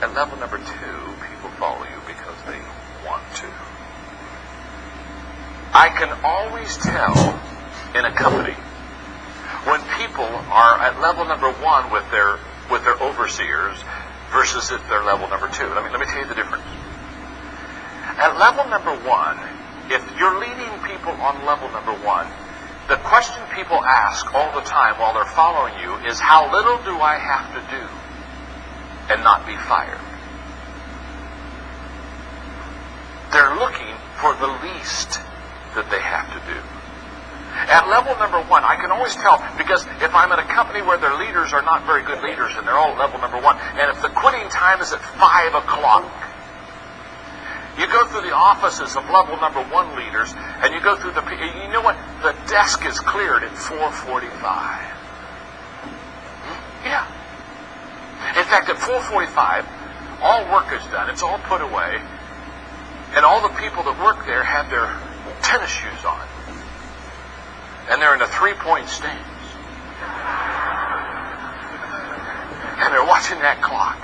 At level number 2, people follow you because they want to. I can always tell in a company when people are at level number 1 with their overseers versus if they're level number 2. Let me tell you the difference. At level number 1, if you're leading people on level number 1, the question people ask all the time while they're following you is, how little do I have to do and not be fired? They're looking for the least that they have to do. At level number 1, I can always tell, because if I'm at a company where their leaders are not very good leaders and they're all at level number 1, and if the quitting time is at 5 o'clock, you go through the offices of level number 1 leaders, and you go through you know what? The desk is cleared at 4:45. Yeah. In fact, at 4:45, all work is done. It's all put away. And all the people that work there have their tennis shoes on. And they're in the 3-point stands. And they're watching that clock.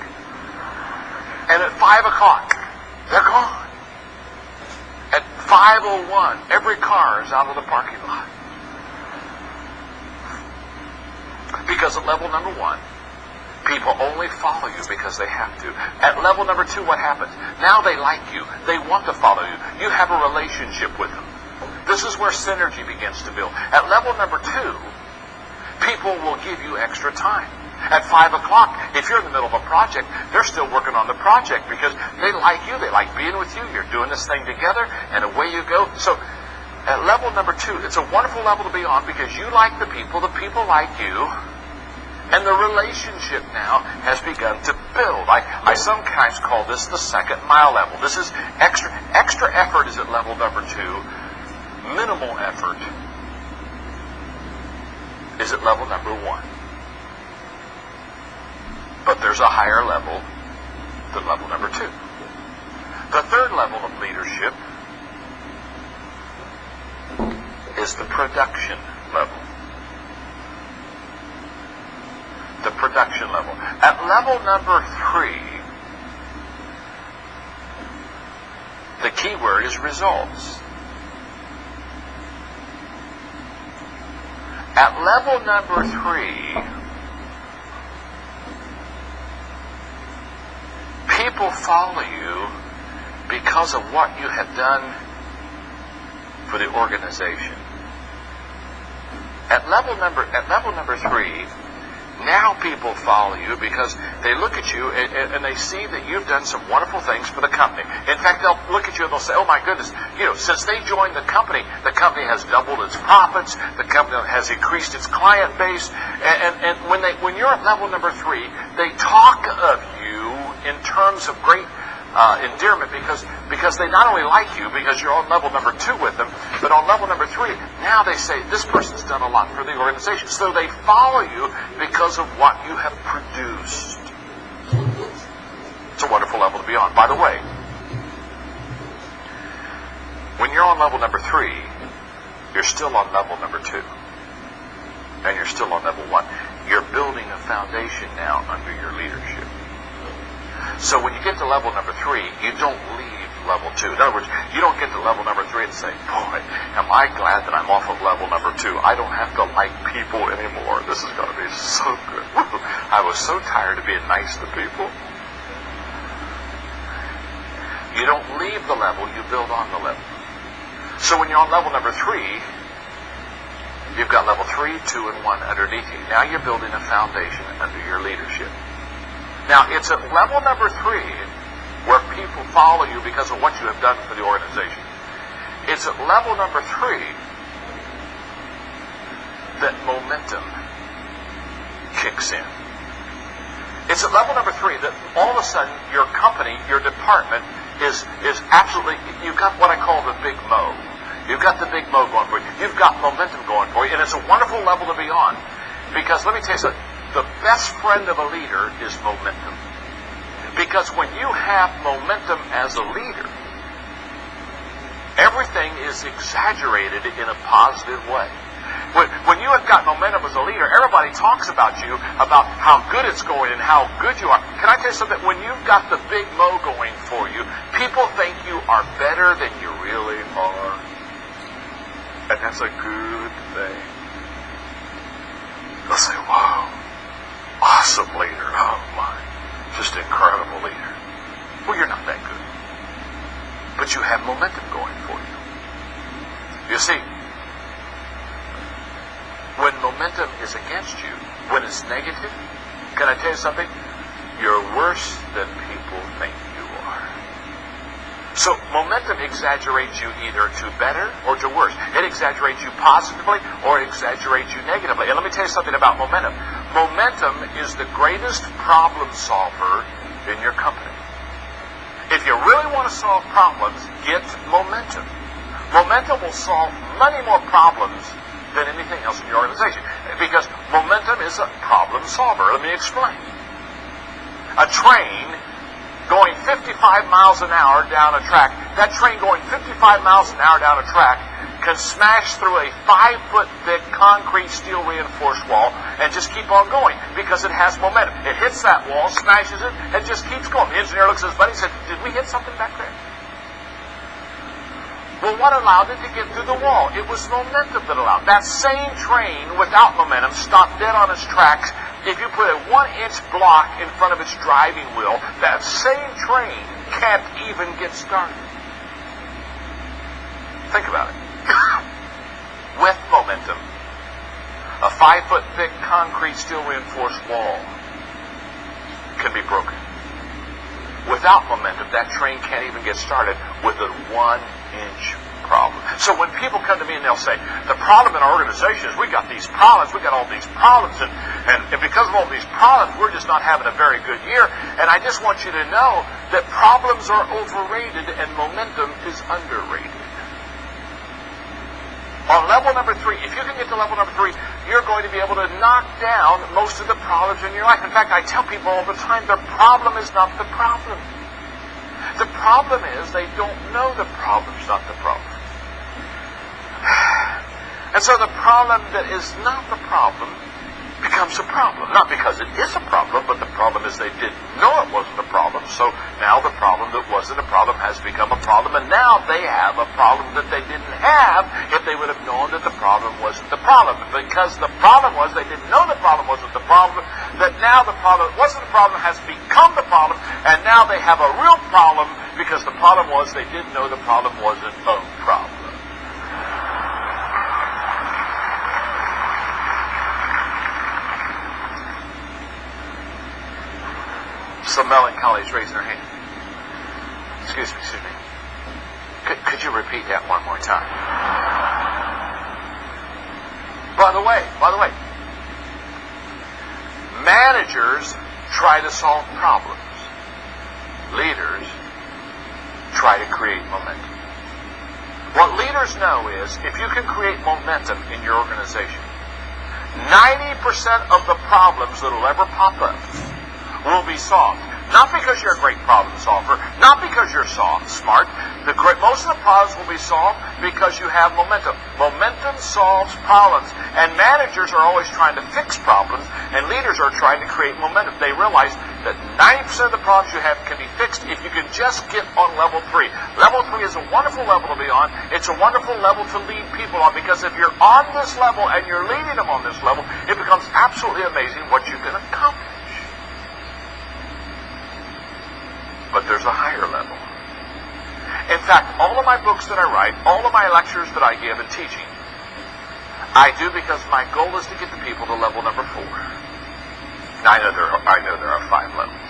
And at 5 o'clock, they're gone. At 5:01, every car is out of the parking lot. Because at level number 1, people only follow you because they have to. At level number 2, what happens? Now they like you. They want to follow you. You have a relationship with them. This is where synergy begins to build. At level number 2, people will give you extra time. At 5 o'clock, if you're in the middle of a project, they're still working on the project because they like you. They like being with you. You're doing this thing together, and away you go. So at level number 2, it's a wonderful level to be on because you like the people like you, and the relationship now has begun to build. I sometimes call this the 2nd mile level. This is extra effort is at level number 2. Minimal effort is at level number 1. But there's a higher level than level number 2. The 3rd level of leadership is the production level. The production level. At level number 3, the key word is results. At level number 3, people follow you because of what you have done for the organization. At level number 3, now people follow you because they look at you and they see that you've done some wonderful things for the company. In fact, they'll look at you and they'll say, oh my goodness, since they joined the company has doubled its profits, the company has increased its client base, and when you're at level number 3, they talk of you in terms of great endearment because they not only like you because you're on level number 2 with them, but on level number 3, now they say, this person's done a lot for the organization. So they follow you because of what you have produced. It's a wonderful level to be on. By the way, when you're on level number 3, you're still on level number 2. And you're still on level 1. You're building a foundation now under your leadership. So when you get to level number 3, you don't leave level 2. In other words, you don't get to level number 3 and say, boy, am I glad that I'm off of level number 2. I don't have to like people anymore. This is going to be so good. I was so tired of being nice to people. You don't leave the level, you build on the level. So when you're on level number 3, you've got level 3, 2, and 1 underneath you. Now you're building a foundation under your leadership. Now, it's at level number 3 where people follow you because of what you have done for the organization. It's at level number 3 that momentum kicks in. It's at level number 3 that all of a sudden your company, your department is absolutely, you've got what I call the big mo. You've got the big mo going for you. You've got momentum going for you. And it's a wonderful level to be on. Because let me tell you something. The best friend of a leader is momentum. Because when you have momentum as a leader, everything is exaggerated in a positive way. When you have got momentum as a leader, everybody talks about you, about how good it's going and how good you are. Can I tell you something? When you've got the big mo going for you, people think you are better than you really are. And that's a good thing. They'll say, wow, awesome leader. Oh my, just incredible leader. Well, you're not that good. But you have momentum going for you. You see, when momentum is against you, when it's negative, can I tell you something? You're worse than people think you are. So momentum exaggerates you either to better or to worse. It exaggerates you positively or it exaggerates you negatively. And let me tell you something about momentum. Momentum is the greatest problem solver in your company. If you really want to solve problems, get momentum. Momentum will solve many more problems than anything else in your organization. Because momentum is a problem solver. Let me explain. A train going 55 miles an hour down a track, that train going 55 miles an hour down a track can smash through a 5-foot thick concrete steel reinforced wall and just keep on going because it has momentum. It hits that wall, smashes it, and just keeps going. The engineer looks at his buddy and said, did we hit something back there? Well, what allowed it to get through the wall? It was momentum that allowed. That same train without momentum stopped dead on its tracks. If you put a 1-inch block in front of its driving wheel, that same train can't even get started. Think about it. With momentum, a 5-foot thick concrete steel reinforced wall can be broken. Without momentum, that train can't even get started with a 1-inch problem. So when people come to me and they'll say, the problem in our organization is we got these problems, we got all these problems, and because of all these problems, we're just not having a very good year. And I just want you to know that problems are overrated and momentum is underrated. On level number 3, if you can get to level number 3, you're going to be able to knock down most of the problems in your life. In fact, I tell people all the time, the problem is not the problem. The problem is they don't know the problem's not the problem. And so the problem that is not the problem becomes a problem. Not because it is a problem, but the problem is they didn't know it wasn't a problem. So now the problem that wasn't a problem has become a problem, and now they have a problem that they didn't have if they would have known that the problem wasn't the problem. Because the problem was they didn't know the problem wasn't the problem, that now the problem that wasn't the problem has become the problem, and now they have a real problem because the problem was they didn't know the problem wasn't a problem. Some melancholies raising their hand. Excuse me. Could you repeat that one more time? By the way, managers try to solve problems. Leaders try to create momentum. What leaders know is if you can create momentum in your organization, 90% of the problems that will ever pop up will be solved. Not because you're a great problem solver, not because you're smart. Most of the problems will be solved because you have momentum. Momentum solves problems. And managers are always trying to fix problems, and leaders are trying to create momentum. They realize that 90% of the problems you have can be fixed if you can just get on level 3. Level 3 is a wonderful level to be on. It's a wonderful level to lead people on, because if you're on this level and you're leading them on this level, it becomes absolutely amazing what you can accomplish. But there's a higher level. In fact, all of my books that I write, all of my lectures that I give and teaching, I do because my goal is to get the people to level number 4. Now, I know there are 5 levels.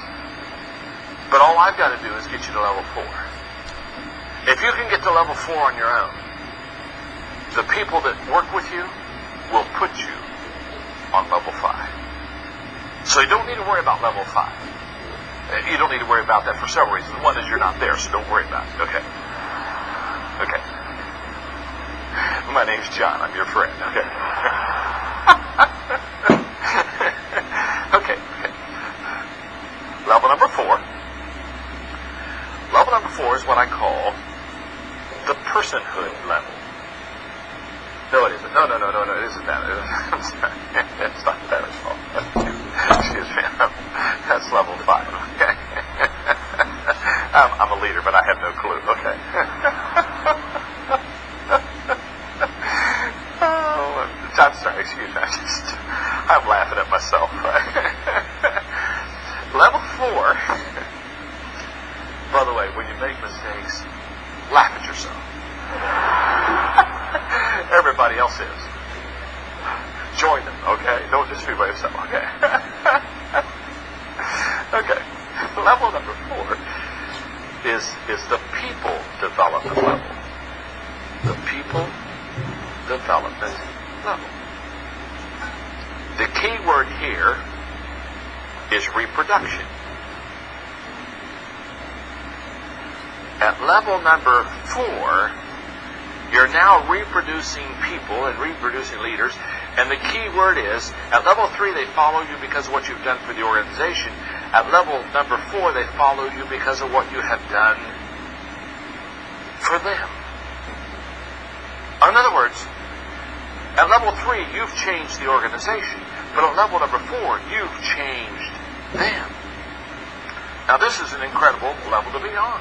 But all I've got to do is get you to level 4. If you can get to level 4 on your own, the people that work with you will put you on level 5. So you don't need to worry about level 5. You don't need to worry about that for several reasons. One is you're not there, so don't worry about it. Okay. My name's John. I'm your friend. Okay. Okay. Level number 4. Level number 4 is what I call the personhood level. No, it isn't. No, it isn't that. I'm sorry. It's not that at all. Excuse me. That's level 5. Okay. I'm a leader, but I have no clue. Okay. I'm sorry. Excuse me. I'm laughing at myself. Level 4. By the way, when you make mistakes, laugh at yourself. Everybody else is. Join them, okay? Don't just be by yourself, okay? Okay. Level number 4 is the people development level. The people development level. The key word here is reproduction. At level number 4, you're now reproducing people and reproducing leaders. And the key word is, at level 3, they follow you because of what you've done for the organization. At level number 4, they follow you because of what you have done for them. In other words, at level 3, you've changed the organization. But at level number 4, you've changed them. Now, this is an incredible level to be on.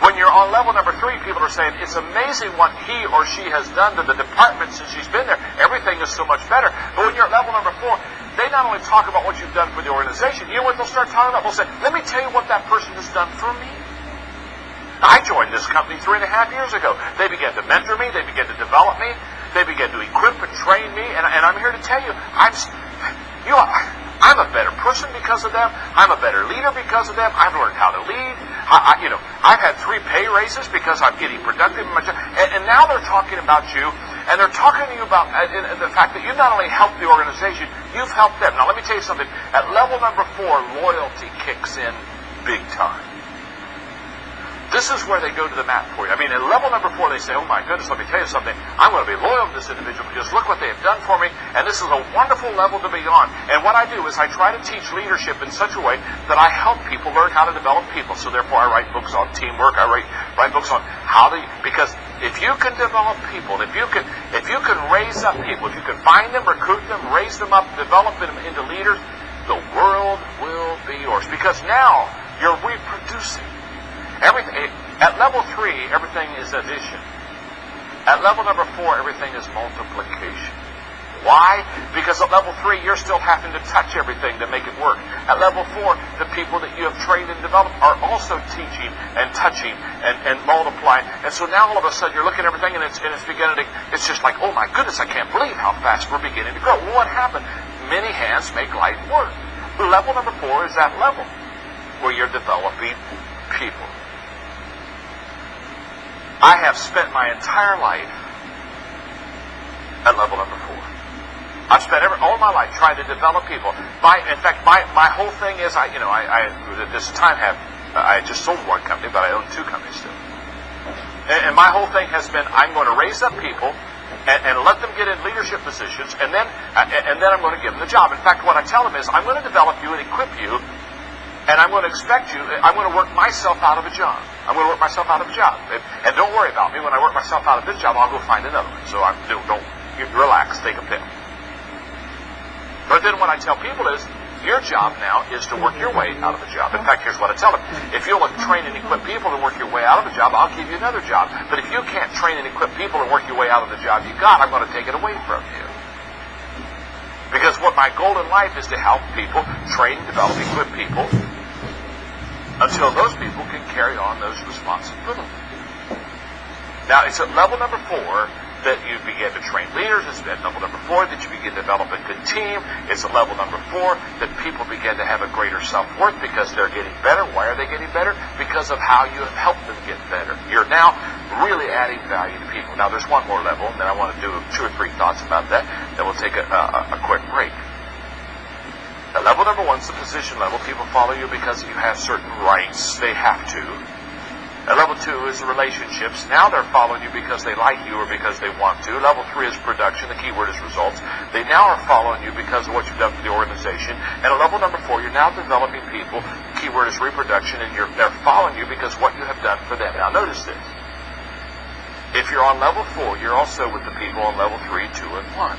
When you're on level number 3, people are saying, it's amazing what he or she has done to the department since she's been there. Everything is so much better. But when you're at level number 4, they not only talk about what you've done for the organization, you know what they'll start talking about? They'll say, let me tell you what that person has done for me. I joined this company 3.5 years ago. They began to mentor me. They began to develop me. They began to equip and train me. And I'm here to tell you, I'm a better person because of them. I'm a better leader because of them. I've learned how to lead. I've had 3 pay raises because I'm getting productive in my job. And now they're talking about you, and they're talking to you about the fact that you not only helped the organization, you've helped them. Now, let me tell you something. At level number 4, loyalty kicks in big time. This is where they go to the mat for you. I mean, at level number 4, they say, oh my goodness, let me tell you something. I'm going to be loyal to this individual because look what they have done for me. And this is a wonderful level to be on. And what I do is I try to teach leadership in such a way that I help people learn how to develop people. So therefore, I write books on teamwork. I write books on how to, because if you can develop people, if you can raise up people, if you can find them, recruit them, raise them up, develop them into leaders, the world will be yours. Because now you're reproducing. Everything at level 3, everything is addition. At level number 4, everything is multiplication. Why? Because at level 3, you're still having to touch everything to make it work. At level 4, the people that you have trained and developed are also teaching and touching and multiplying. And so now all of a sudden you're looking at everything and it's beginning to, it's just like, oh my goodness, I can't believe how fast we're beginning to grow. Well, what happened? Many hands make light work. Level number 4 is that level where you're developing people. I have spent my entire life at level number 4. I've spent all my life trying to develop people. In fact, my whole thing is, I at this time I just sold one company, but I own 2 companies still. And my whole thing has been, I'm going to raise up people and let them get in leadership positions, and then I'm going to give them the job. In fact, what I tell them is, I'm going to develop you and equip you. And I'm going to expect you, I'm going to work myself out of a job. I'm going to work myself out of a job. And don't worry about me. When I work myself out of this job, I'll go find another one. So don't relax, take a pill. But then what I tell people is, your job now is to work your way out of a job. In fact, here's what I tell them. If you'll train and equip people and work your way out of a job, I'll give you another job. But if you can't train and equip people and work your way out of the job you got, I'm going to take it away from you. Because what my goal in life is to help people, train, develop, equip people, until those people can carry on those responsibilities. Now, it's at level number 4 that you begin to train leaders. It's at level number 4 that you begin to develop a good team. It's at level number 4 that people begin to have a greater self-worth because they're getting better. Why are they getting better? Because of how you have helped them get better. You're now really adding value to people. Now, there's one more level, and then I want to do 2 or 3 thoughts about that. Then we'll take a quick break. At level number 1 is the position level. People follow you because you have certain rights. They have to. At level 2 is the relationships. Now they're following you because they like you or because they want to. Level 3 is production. The key word is results. They now are following you because of what you've done for the organization. And at level number 4, you're now developing people. The key word is reproduction, and they're following you because of what you have done for them. Now notice this. If you're on level 4, you're also with the people on level 3, 2, and 1.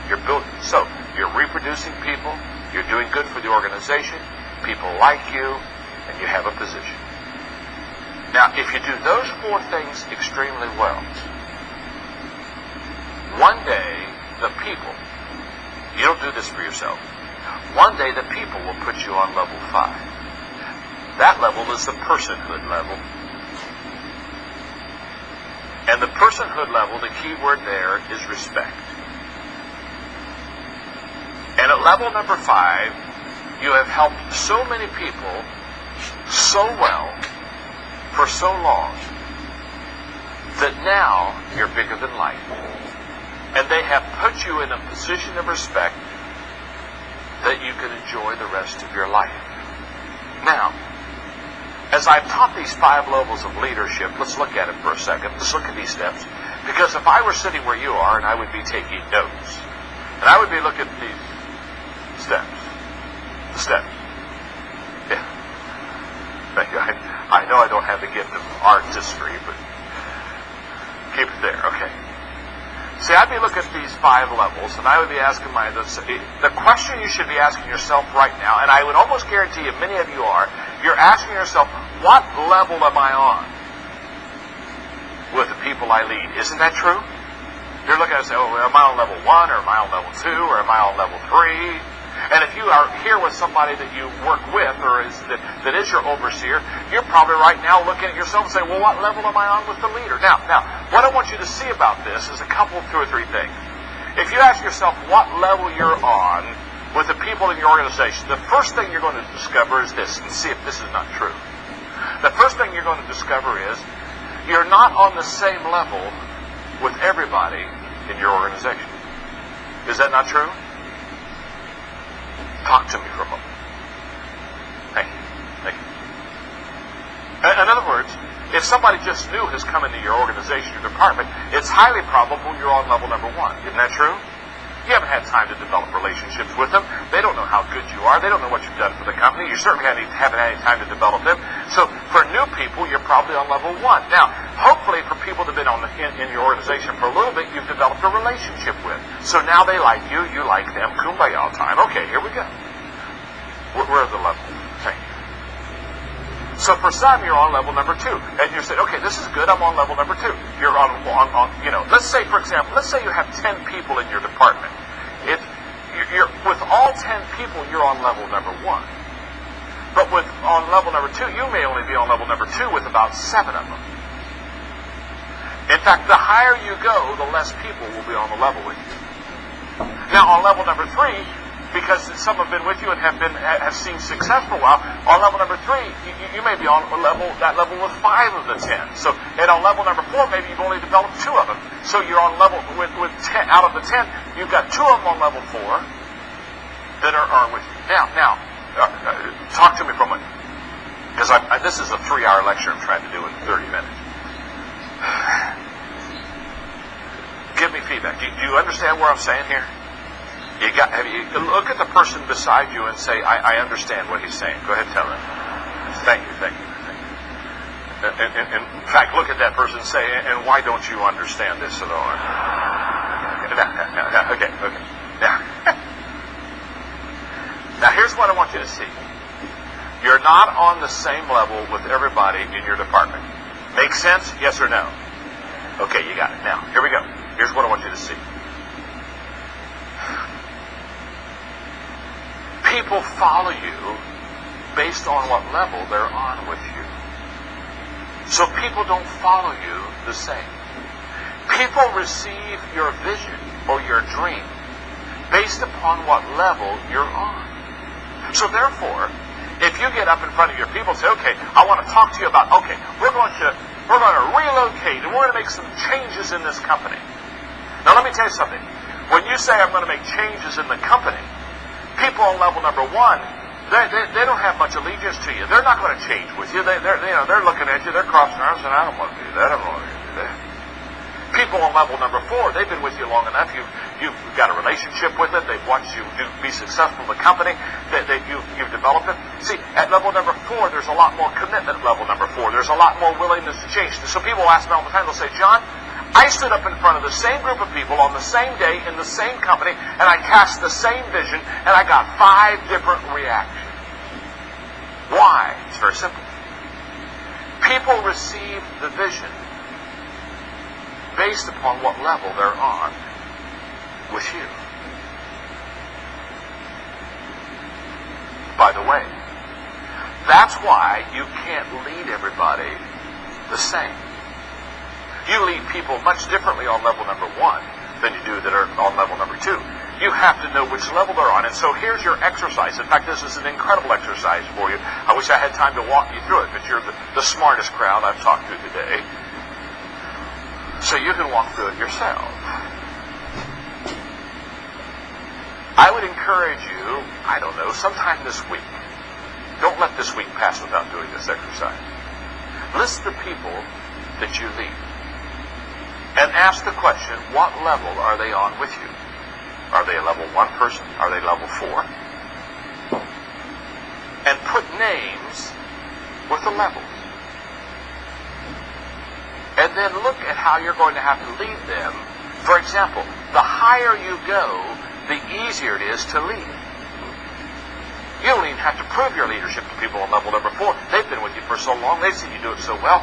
You're building. So, you're reproducing people, you're doing good for the organization, people like you, and you have a position. Now, if you do those 4 things extremely well, one day the people, you don't do this for yourself, one day the people will put you on level 5. That level is the personhood level. And the personhood level, the key word there is respect. And at level number 5, you have helped so many people so well for so long that now you're bigger than life. And they have put you in a position of respect that you can enjoy the rest of your life. Now, as I've taught these 5 levels of leadership, let's look at it for a second. Let's look at these steps. Because if I were sitting where you are and I would be taking notes, and I would be looking at these steps. The steps. Yeah. Thank you. I know I don't have the gift of artistry, but keep it there. Okay. See, I'd be looking at these 5 levels, and I would be asking the question you should be asking yourself right now, and I would almost guarantee you many of you are, you're asking yourself, what level am I on with the people I lead? Isn't that true? You're looking at it and say, oh, am I on level 1, or am I on level 2, or am I on level 3? And if you are here with somebody that you work with, or that is your overseer, you're probably right now looking at yourself and saying, well, what level am I on with the leader? Now, what I want you to see about this is a couple, 2 or 3 things. If you ask yourself what level you're on with the people in your organization, the first thing you're going to discover is this, and see if this is not true. The first thing you're going to discover is you're not on the same level with everybody in your organization. Is that not true? Talk to me for a moment. Thank you. Thank you. In other words, if somebody just new has come into your organization or department, it's highly probable you're on level number 1. Isn't that true? You haven't had time to develop relationships with them. They don't know how good you are. They don't know what you've done for the company. You certainly haven't had any time to develop them. So for new people, you're probably on level 1. Now, hopefully for people that have been in your organization for a little bit, you've developed a relationship with. So now they like you, you like them. Kumbaya all the time. Okay, here we go. Where are the levels? Thank you. So for some, you're on level number 2. And you say, okay, this is good, I'm on level number 2. You're on let's say, for example, let's say you have 10 people in your department. You're with all 10 people, you're on level number 1. But on level number 2, you may only be on level number 2 with about 7 of them. In fact, the higher you go, the less people will be on the level with you. Now, on level number 3, because some have been with you and have seen success for a while, on level number 3, you may be on that level with 5 of the 10. So, and on level number 4, maybe you've only developed 2 of them. So you're on level with 10 out of the 10. You've got 2 of them on level 4 that are with you. Now, talk to me for a minute, because this is a 3-hour lecture I'm trying to do in 30 minutes. Give me feedback. Do you understand what I'm saying here? Look at the person beside you and say, I understand what he's saying. Go ahead, tell him. Thank you. In fact, look at that person and say, and why don't you understand this at all? Okay. Now, here's what I want you to see. You're not on the same level with everybody in your department. Make sense? Yes or no? Okay, you got it. Now, here we go. Here's what I want you to see. People follow you based on what level they're on with you. So people don't follow you the same. People receive your vision or your dream based upon what level you're on. So therefore, if you get up in front of your people and say, okay, I want to talk to you about, okay, we're going to relocate and we're going to make some changes in this company. Now let me tell you something. When you say I'm going to make changes in the company, people on level number 1, they don't have much allegiance to you. They're not going to change with you. They're looking at you. They're crossing their arms and I don't want to do that. I don't want to do that. People on level number 4, they've been with you long enough. You've got a relationship with it. They've watched you be successful in the company. You've developed it. See, at level number 4, there's a lot more commitment at level number 4. There's a lot more willingness to change. So people ask me all the time, they'll say, John, I stood up in front of the same group of people on the same day in the same company, and I cast the same vision, and I got 5 different reactions. Why? It's very simple. People receive the vision based upon what level they're on with you. By the way, that's why you can't lead everybody the same. You lead people much differently on level number 1 than you do that are on level number 2. You have to know which level they're on. And so here's your exercise. In fact, this is an incredible exercise for you. I wish I had time to walk you through it, but you're the smartest crowd I've talked to today. So you can walk through it yourself. I would encourage you, I don't know, sometime this week. Don't let this week pass without doing this exercise. List the people that you lead. And ask the question, what level are they on with you? Are they a level 1 person? Are they level 4? And put names with the levels. And then look at how you're going to have to lead them. For example, the higher you go, the easier it is to lead. You don't even have to prove your leadership to people on level number 4. They've been with you for so long, they've seen you do it so well.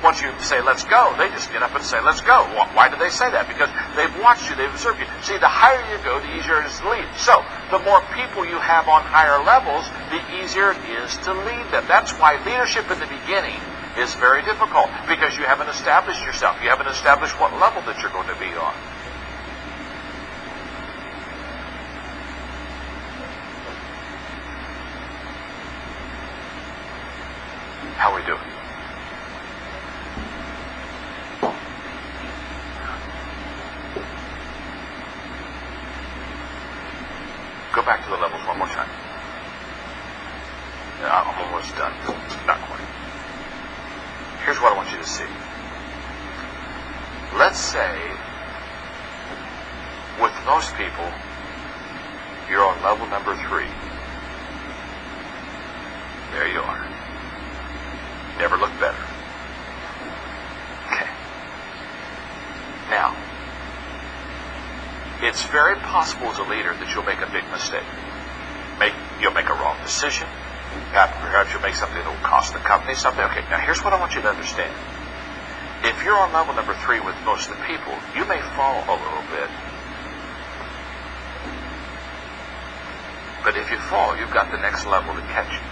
Once you say, let's go, they just get up and say, let's go. Why do they say that? Because they've watched you, they've observed you. See, the higher you go, the easier it is to lead. So, the more people you have on higher levels, the easier it is to lead them. That's why leadership in the beginning is very difficult, because you haven't established yourself. You haven't established what level that you're going to be on. How are we doing? Go back to the levels one more time. I'm almost done. Not quite. Here's what I want you to see. Let's say, with most people, you're on level number 3. There you are. Never looked better. Okay. Now, it's very possible as a leader that you'll make a big mistake. You'll make a wrong decision. Perhaps you'll make something that will cost the company something. Okay, now here's what I want you to understand. If you're on level number 3 with most of the people, you may fall a little bit. But if you fall, you've got the next level to catch you.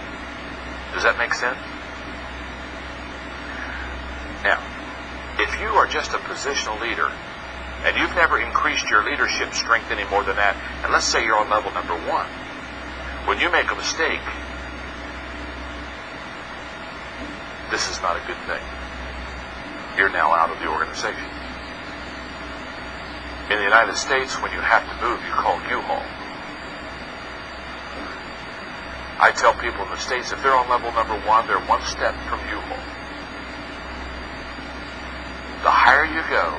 Does that make sense? Now, if you are just a positional leader, and you've never increased your leadership strength any more than that, and let's say you're on level number 1, when you make a mistake, this is not a good thing. You're now out of the organization. In the United States, when you have to move, you call U-Haul. I tell people in the States, if they're on level number 1, they're 1 step from U-Haul. The higher you go,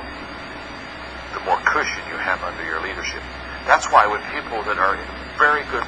the more cushion you have under your leadership. That's why when people that are very good